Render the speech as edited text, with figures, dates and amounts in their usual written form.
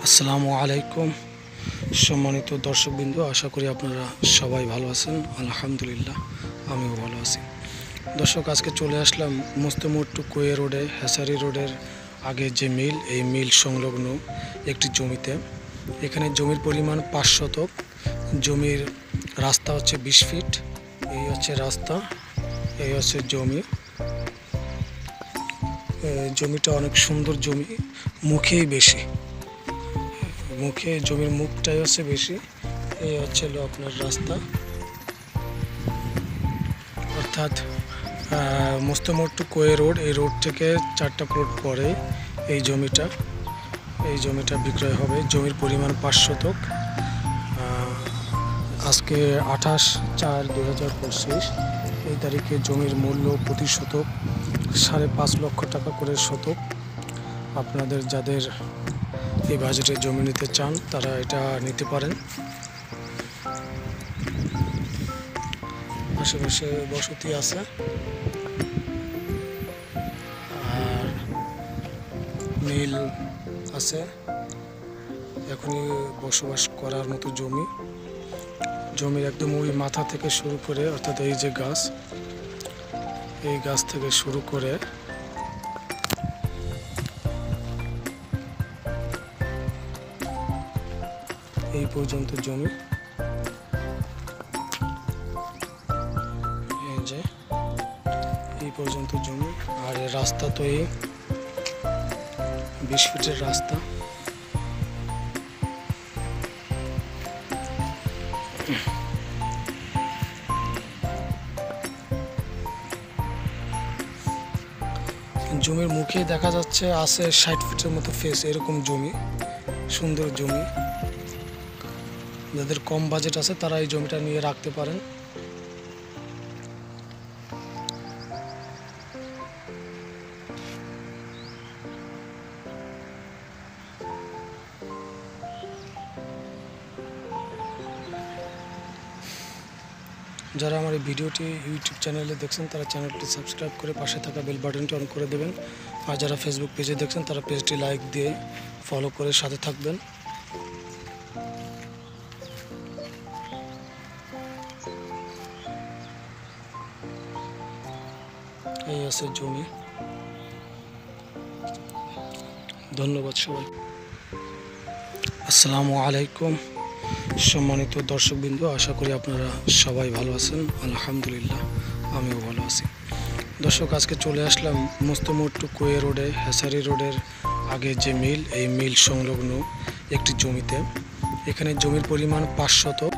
আসসালামু আলাইকুম সম্মানিত দর্শকবৃন্দ, আশা করি আপনারা সবাই ভালো আছেন। আলহামদুলিল্লাহ আমিও ভালো আছি। দর্শক, আজকে চলে আসলাম মুস্তমোর টু কোয়ে রোডে, হেসারি রোডের আগে যে মিল, এই মিল সংলগ্ন একটি জমিতে। এখানে জমির পরিমাণ 5 শতক। জমির রাস্তা হচ্ছে 20 ফিট। এই হচ্ছে রাস্তা, এই হচ্ছে জমি। জমিটা অনেক সুন্দর জমি, মুখেই বেশি, জমির মুখটাই হচ্ছে বেশি। এই হচ্ছে আপনার রাস্তা, অর্থাৎ মুস্তমোর টু কোয়ে রোড। এই রোড থেকে 4টা প্লট পরে এই জমিটা বিক্রয় হবে। জমির পরিমাণ 5 শতক। আজকে 28/4/2025 এই তারিখে জমির মূল্য প্রতি শতক 5.5 লক্ষ টাকা করে শতক। আপনাদের যাদের এই বাজেটে জমি নিতে চান তারা এটা নিতে পারেন। আশেপাশে বসতি আছে আর মিল আছে। এখনই বসবাস করার মতো জমির একদম ওই মাথা থেকে শুরু করে, অর্থাৎ এই যে গাছ, এই গাছ থেকে শুরু করে এই পর্যন্ত জমি। এই পর্যন্ত জমি। আর এই রাস্তা তো এই 20 ফিটের রাস্তা। জমির মুখে দেখা যাচ্ছে আছে 60 ফিটের মতো ফেস, এরকম জমি, সুন্দর জমি। যাদের কম বাজেট আছে তারা এই জমিটা নিয়ে রাখতে পারেন। যারা আমার এই ভিডিওটি ইউটিউব চ্যানেলে দেখছেন তারা চ্যানেলটি সাবস্ক্রাইব করে পাশে থাকা বেল বাটনটি অন করে দেবেন। আর যারা ফেসবুক পেজে দেখছেন তারা পেজটি লাইক দিয়ে ফলো করে সাথে থাকবেন। এই আছে জমি। ধন্যবাদ সবাই। আসসালামু আলাইকুম সম্মানিত দর্শকবৃন্দ, আশা করি আপনারা সবাই ভালো আছেন। আলহামদুলিল্লাহ আমিও ভালো আছি। দর্শক, আজকে চলে আসলাম মুস্তমোর টু কোয়ে রোডে, হেসারি রোডের আগে যে মিল, এই মিল সংলগ্ন একটি জমিতে। এখানে জমির পরিমাণ 5 শতক।